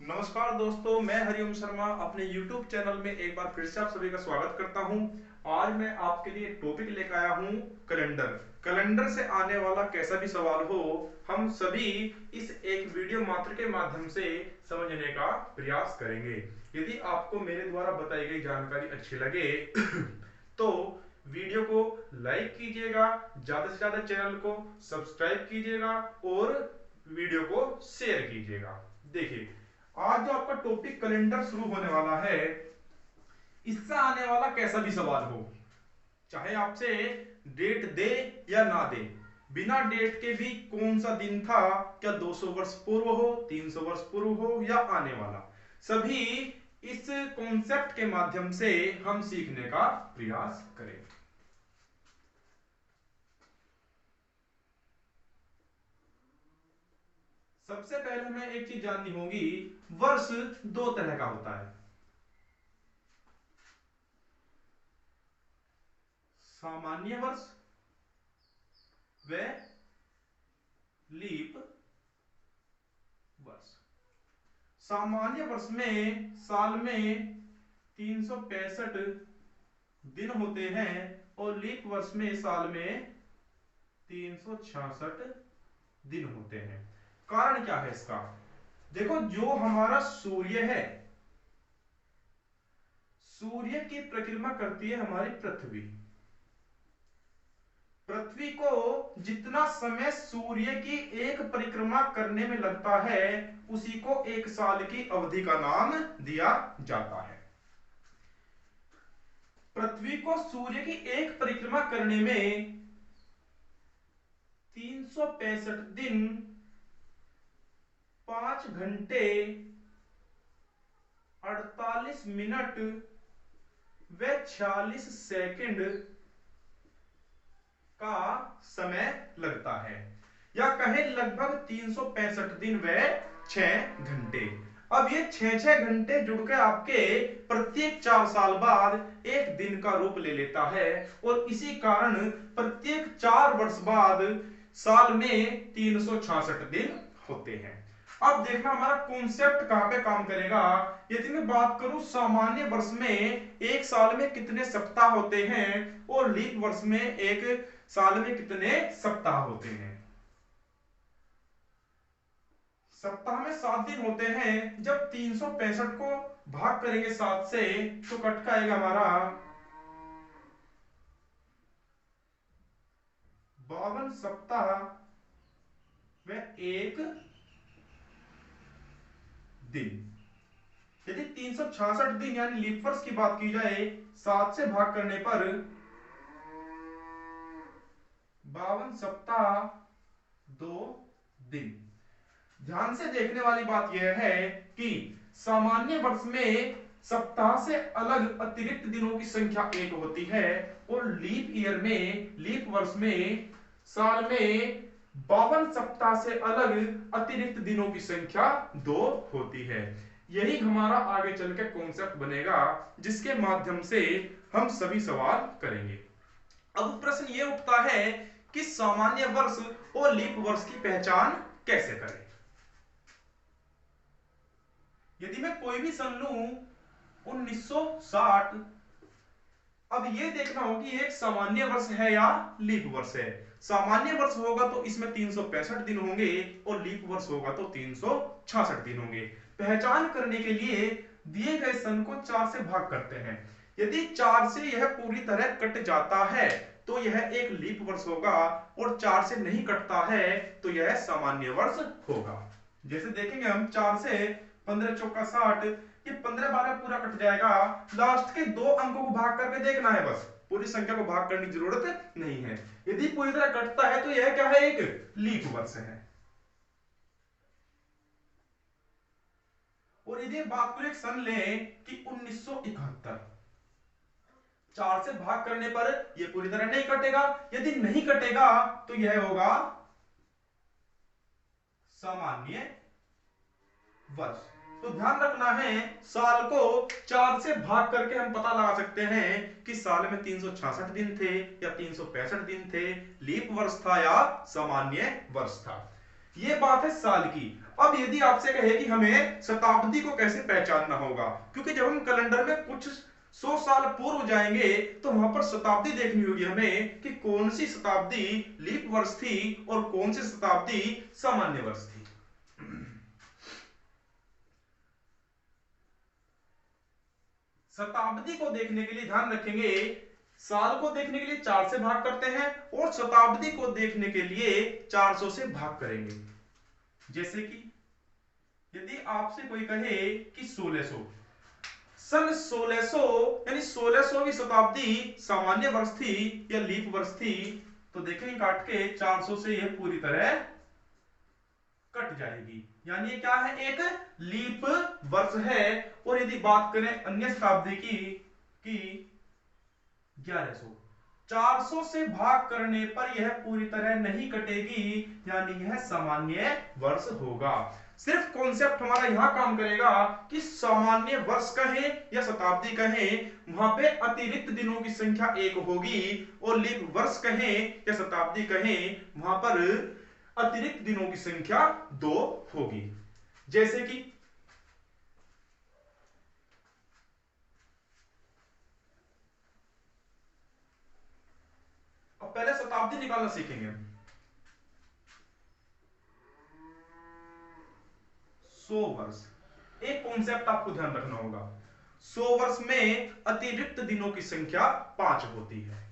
नमस्कार दोस्तों, मैं हरिओम शर्मा अपने YouTube चैनल में एक बार फिर से आप सभी का स्वागत करता हूं। आज मैं आपके लिए एक टॉपिक लेकर आया हूं, कैलेंडर। कैलेंडर से आने वाला कैसा भी सवाल हो, हम सभी इस एक वीडियो मात्र के माध्यम से समझने का प्रयास करेंगे। यदि आपको मेरे द्वारा बताई गई जानकारी अच्छी लगे तो वीडियो को लाइक कीजिएगा, ज्यादा से ज्यादा चैनल को सब्सक्राइब कीजिएगा और वीडियो को शेयर कीजिएगा। देखिए, आज जो आपका टॉपिक कैलेंडर शुरू होने वाला है, इससे आने वाला कैसा भी सवाल हो, चाहे आपसे डेट दे या ना दे, बिना डेट के भी कौन सा दिन था, क्या 200 वर्ष पूर्व हो, 300 वर्ष पूर्व हो या आने वाला, सभी इस कॉन्सेप्ट के माध्यम से हम सीखने का प्रयास करें। सबसे पहले हमें एक चीज जाननी होगी, वर्ष दो तरह का होता है, सामान्य वर्ष व लीप वर्ष। सामान्य वर्ष में साल में 365 दिन होते हैं और लीप वर्ष में साल में 366 दिन होते हैं। कारण क्या है इसका? देखो, जो हमारा सूर्य है, सूर्य की परिक्रमा करती है हमारी पृथ्वी। पृथ्वी को जितना समय सूर्य की एक परिक्रमा करने में लगता है, उसी को एक साल की अवधि का नाम दिया जाता है। पृथ्वी को सूर्य की एक परिक्रमा करने में 365 दिन 5 घंटे 48 मिनट व 46 सेकंड का समय लगता है, या कहे लगभग 365 दिन व 6 घंटे। अब ये 6 घंटे जुड़कर आपके प्रत्येक 4 साल बाद एक दिन का रूप ले लेता है, और इसी कारण प्रत्येक 4 वर्ष बाद साल में 366 दिन होते हैं। अब देखना हमारा कॉन्सेप्ट कहां पे काम करेगा। यदि मैं बात करूं सामान्य वर्ष में एक साल में कितने सप्ताह होते हैं और लीप वर्ष में एक साल में कितने सप्ताह होते हैं। सप्ताह में 7 दिन होते हैं। जब 365 को भाग करेंगे 7 से तो कट का आएगा हमारा 52 सप्ताह व 1 दिन। यदि 366 दिन यानी लीप वर्ष की बात की जाए, 7 से भाग करने पर 52 सप्ताह 2 दिन। ध्यान से देखने वाली बात यह है कि सामान्य वर्ष में सप्ताह से अलग अतिरिक्त दिनों की संख्या 1 होती है, और लीप ईयर में, लीप वर्ष में साल में 52 सप्ताह से अलग अतिरिक्त दिनों की संख्या 2 होती है। यही हमारा आगे चल के कॉन्सेप्ट बनेगा, जिसके माध्यम से हम सभी सवाल करेंगे। अब प्रश्न ये उठता है कि सामान्य वर्ष और लीप वर्ष की पहचान कैसे करें। यदि मैं कोई भी सन लूं 1960, अब ये देखना हो कि एक सामान्य वर्ष है या लीप वर्ष है। सामान्य वर्ष होगा तो इसमें 365 दिन होंगे और लीप वर्ष होगा तो 366 दिन होंगे। पहचान करने के लिए दिए गए सन को 4 से भाग करते हैं। यदि 4 से यह पूरी तरह कट जाता है तो यह एक लीप वर्ष होगा, और 4 से नहीं कटता है तो यह सामान्य वर्ष होगा। जैसे देखेंगे हम, 4 से 15 चौका 60, ये 15-12 पूरा कट जाएगा। लास्ट के 2 अंकों को भाग करके देखना है, बस पूरी संख्या को भाग करने की जरूरत नहीं है। यदि पूरी तरह कटता है तो यह क्या है, एक लीप वर्ष है। और यदि बात करें एक सन लें कि 1971, 4 से भाग करने पर यह पूरी तरह नहीं कटेगा। यदि नहीं कटेगा तो यह होगा सामान्य वर्ष। तो ध्यान रखना है, साल को 4 से भाग करके हम पता लगा सकते हैं कि साल में 366 दिन थे या 365 दिन थे, लीप वर्ष था या सामान्य वर्ष था। यह बात है साल की। अब यदि आपसे कहे कि हमें शताब्दी को कैसे पहचानना होगा, क्योंकि जब हम कैलेंडर में कुछ 100 साल पूर्व जाएंगे तो वहां पर शताब्दी देखनी होगी हमें कि कौन सी शताब्दी लीप वर्ष थी और कौन सी शताब्दी सामान्य वर्ष थी। शताब्दी को देखने के लिए ध्यान रखेंगे, साल को देखने के लिए 4 से भाग करते हैं और शताब्दी को देखने के लिए 400 से भाग करेंगे। जैसे कि यदि आपसे कोई कहे कि 1600, सन 1600 यानी 1600वीं शताब्दी सामान्य वर्ष थी या लीप वर्ष थी, तो देखेंगे काट के 400 से यह पूरी तरह कट जाएगी, यानी ये क्या है, एक लीप वर्ष है। और यदि बात करें अन्य शताब्दी की 1100, 400 से भाग करने पर यह पूरी तरह नहीं कटेगी, यानी यह सामान्य वर्ष होगा। सिर्फ कॉन्सेप्ट हमारा यहां काम करेगा कि सामान्य वर्ष कहें या शताब्दी कहें, वहां पे अतिरिक्त दिनों की संख्या 1 होगी, और लीप वर्ष कहें या शताब्दी कहें, वहां पर अतिरिक्त दिनों की संख्या 2 होगी। जैसे कि अब पहले शताब्दी निकालना सीखेंगे। 100 वर्ष, एक कॉन्सेप्ट आपको ध्यान रखना होगा, 100 वर्ष में अतिरिक्त दिनों की संख्या 5 होती है।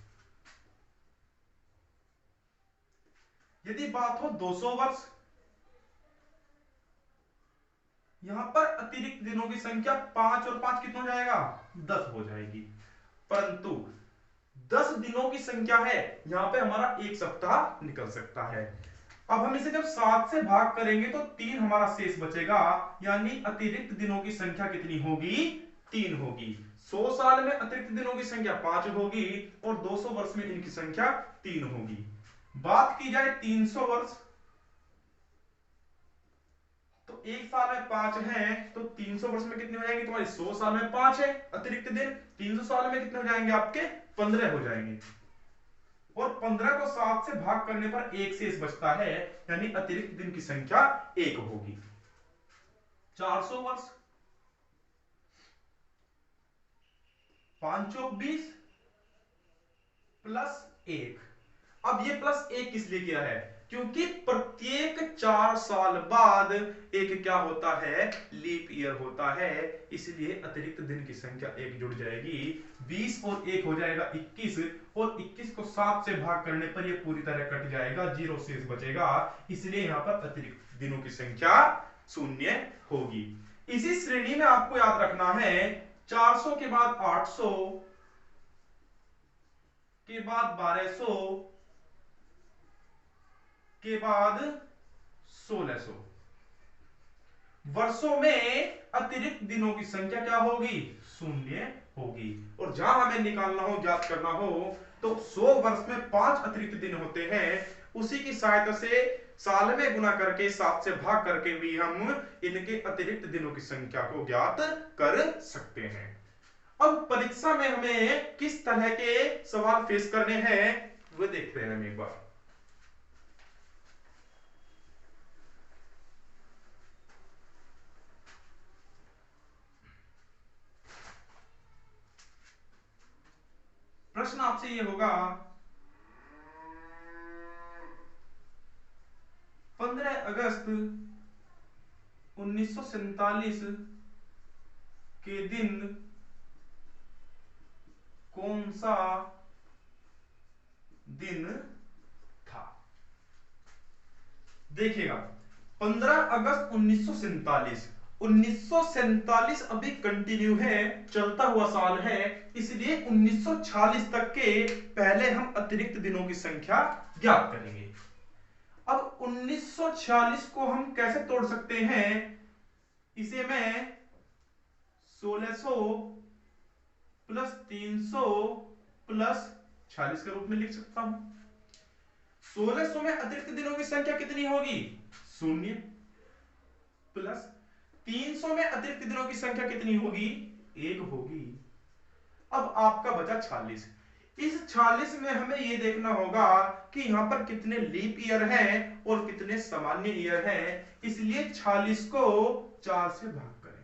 यदि बात हो 200 वर्ष, यहां पर अतिरिक्त दिनों की संख्या 5 और 5 कितना हो जाएगा, 10 हो जाएगी। परंतु 10 दिनों की संख्या है, यहां पे हमारा एक सप्ताह निकल सकता है। अब हम इसे जब 7 से भाग करेंगे तो 3 हमारा शेष बचेगा, यानी अतिरिक्त दिनों की संख्या कितनी होगी, 3 होगी। 100 साल में अतिरिक्त दिनों की संख्या 5 होगी और 200 वर्ष में इनकी संख्या 3 होगी। बात की जाए 300 वर्ष, तो एक साल में 5 है, तो 300 वर्ष में कितने हो जाएंगे तुम्हारे, 100 साल में 5 है अतिरिक्त दिन, 300 साल में कितने हो जाएंगे आपके, 15 हो जाएंगे। और 15 को 7 से भाग करने पर एक शेष बचता है, यानी अतिरिक्त दिन की संख्या 1 होगी। 400 वर्ष, 5 चौक 20 प्लस 1। अब ये प्लस 1 किस लिए किया है, क्योंकि प्रत्येक 4 साल बाद एक क्या होता है, लीप ईयर होता है, इसलिए अतिरिक्त दिन की संख्या 1 जुड़ जाएगी। 20 और 1 हो जाएगा 21, और 21 को 7 से भाग करने पर यह पूरी तरह कट जाएगा, 0 शेष बचेगा, इसलिए यहां पर अतिरिक्त दिनों की संख्या 0 होगी। इसी श्रेणी में आपको याद रखना है, 400 के बाद 800 के बाद 1200 के बाद 1600 वर्षों में अतिरिक्त दिनों की संख्या क्या होगी, 0 होगी। और जहां हमें निकालना हो, ज्ञात करना हो, तो 100 वर्ष में 5 अतिरिक्त दिन होते हैं, उसी की सहायता से साल में गुना करके 7 से भाग करके भी हम इनके अतिरिक्त दिनों की संख्या को ज्ञात कर सकते हैं। अब परीक्षा में हमें किस तरह के सवाल फेस करने हैं वो देखते हैं हम एक बार। प्रश्न आपसे ये होगा, 15 अगस्त 1947 के दिन कौन सा दिन था। देखिएगा, 15 अगस्त 1947, 1947 अभी कंटिन्यू है, चलता हुआ साल है, इसलिए 1946 तक के पहले हम अतिरिक्त दिनों की संख्या ज्ञात करेंगे। अब 1946 को हम कैसे तोड़ सकते हैं, इसे मैं 1600 प्लस 300 प्लस 40 के रूप में लिख सकता हूं। 1600 में अतिरिक्त दिनों की संख्या कितनी होगी, 0, प्लस 300 में अतिरिक्त दिनों की संख्या कितनी होगी, 1 होगी। अब आपका बचा 46, इस 46 में हमें ये देखना होगा कि यहाँ पर कितने लीप ईयर हैं और कितने सामान्य ईयर हैं, इसलिए 46 को 4 से भाग करें।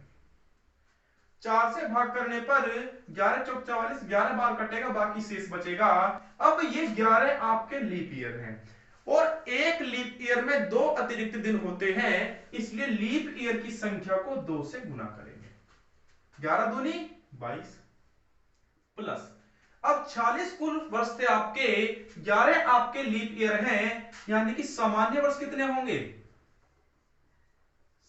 4 से भाग करने पर 11 चौक 44, 11 बार कटेगा, बाकी शेष बचेगा। अब ये 11 आपके लीप ईयर हैं और एक लीप ईयर में 2 अतिरिक्त दिन होते हैं, इसलिए लीप ईयर की संख्या को 2 से गुना करेंगे। 11 दूनी 22 प्लस, अब 46 कुल वर्ष थे आपके, 11 आपके लीप ईयर हैं, यानी कि सामान्य वर्ष कितने होंगे?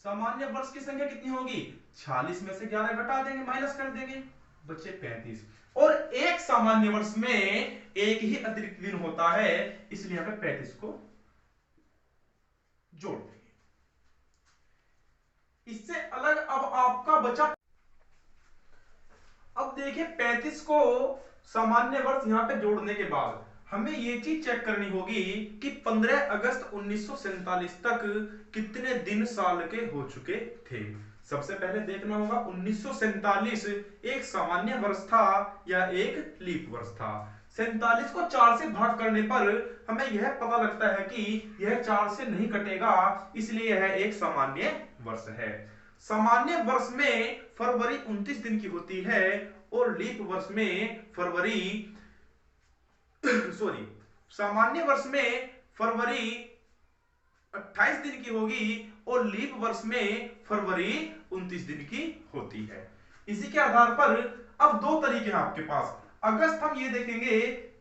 सामान्य वर्ष की संख्या कितनी होगी? 46 में से 11 घटा देंगे, माइनस कर देंगे, बचे 35। और एक सामान्य वर्ष में एक ही अतिरिक्त दिन होता है, इसलिए यहां पे 35 को जोड़ देंगे। इससे अलग अब आपका बचा, अब देखिए 35 को सामान्य वर्ष यहां पे जोड़ने के बाद हमें ये चीज चेक करनी होगी कि 15 अगस्त 1947 तक कितने दिन साल के हो चुके थे। सबसे पहले देखना होगा 1947 एक सामान्य वर्ष था या एक लीप वर्ष था। 47 को 4 से भाग करने पर हमें यह पता लगता है कि यह 4 से नहीं कटेगा, इसलिए यह एक सामान्य वर्ष है। सामान्य वर्ष में फरवरी 29 दिन की होती है और लीप वर्ष में फरवरी सॉरी सामान्य वर्ष में फरवरी 28 दिन की होगी और लीप वर्ष में फरवरी 29 दिन की होती है। इसी के आधार पर अब 2 तरीके हैं आपके पास। अगस्त हम ये देखेंगे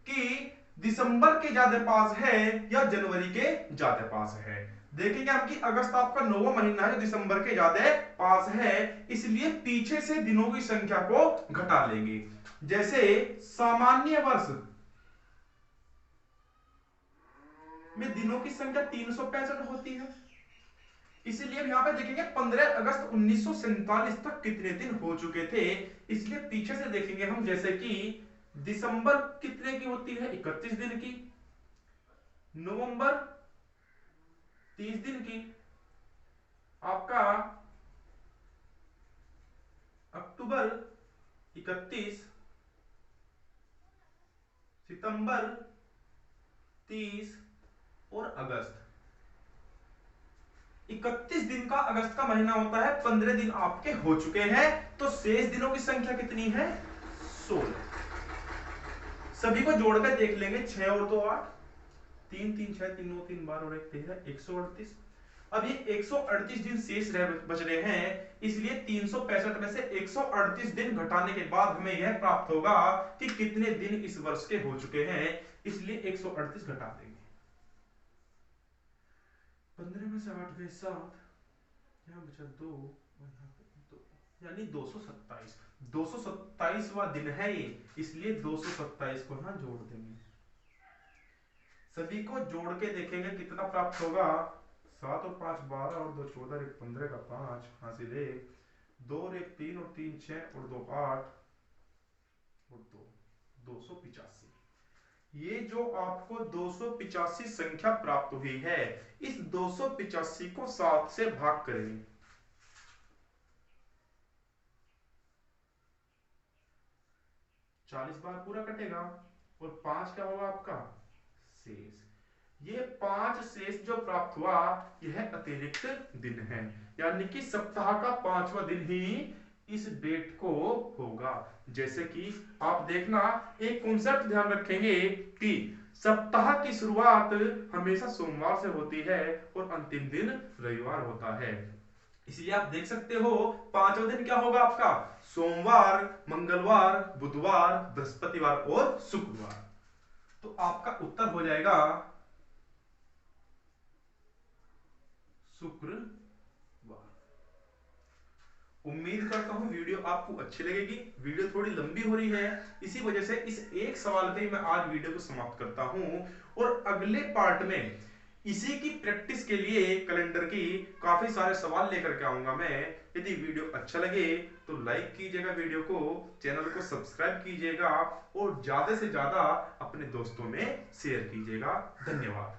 कि दिसंबर के ज्यादा पास है या जनवरी के ज्यादा पास है। देखेंगे हम कि अगस्त आपका 9वां महीना है जो दिसंबर के ज्यादा पास है, इसलिए पीछे से दिनों की संख्या को घटा लेंगे। जैसे सामान्य वर्ष में दिनों की संख्या 365 होती है, इसलिए यहां पे देखेंगे 15 अगस्त 1947 तक कितने दिन हो चुके थे, इसलिए पीछे से देखेंगे हम। जैसे कि दिसंबर कितने की होती है? 31 दिन की, नवंबर 30 दिन की, आपका अक्टूबर 31, सितंबर 30 और अगस्त 31 दिन का अगस्त का महीना होता है। 15 दिन आपके हो चुके हैं, तो शेष दिनों की संख्या कितनी है? 16। सभी को जोड़कर देख लेंगे, 6 और 2 8, 3 3 6, 3 9 3 12 और 1 13, 138। अब ये 138 दिन शेष बच रहे हैं, इसलिए 365 में से 138 दिन घटाने के बाद हमें यह प्राप्त होगा कि कितने दिन इस वर्ष के हो चुके हैं, इसलिए 138 घटा देंगे। 15 में से 8 गए 7, यहाँ बचा 2 और यहाँ पे 2, यानी 227। 227वां दिन है ये, इसलिए 227 को यहाँ जोड़ देंगे। सभी को जोड़ के देखेंगे कितना प्राप्त होगा। 7 और 5 12 और 2 14 और 1 15 का 5 हासिल 1, 2 और 1 3 और 3 6 और 2 8 और 2 285। ये जो आपको 285 संख्या प्राप्त हुई है, इस 285 को 7 से भाग करेंगे। 40 बार पूरा कटेगा और 5 क्या होगा आपका? शेष। ये 5 शेष जो प्राप्त हुआ, यह अतिरिक्त दिन है, यानी कि सप्ताह का 5वां दिन ही इस डेट को होगा। जैसे कि आप देखना, एक कॉन्सेप्ट ध्यान रखेंगे कि सप्ताह की शुरुआत हमेशा सोमवार से होती है और अंतिम दिन रविवार होता है। इसलिए आप देख सकते हो 5वां दिन क्या होगा आपका? सोमवार, मंगलवार, बुधवार, बृहस्पतिवार और शुक्रवार। तो आपका उत्तर हो जाएगा शुक्रवार। उम्मीद करता हूं वीडियो आपको अच्छी लगेगी। वीडियो थोड़ी लंबी हो रही है, इसी वजह से इस एक सवाल पे मैं आज वीडियो को समाप्त करता हूं और अगले पार्ट में इसी की प्रैक्टिस के लिए कैलेंडर की काफी सारे सवाल लेकर के आऊंगा मैं। यदि वीडियो अच्छा लगे तो लाइक कीजिएगा, वीडियो को, चैनल को सब्सक्राइब कीजिएगा और ज्यादा से ज्यादा अपने दोस्तों में शेयर कीजिएगा। धन्यवाद।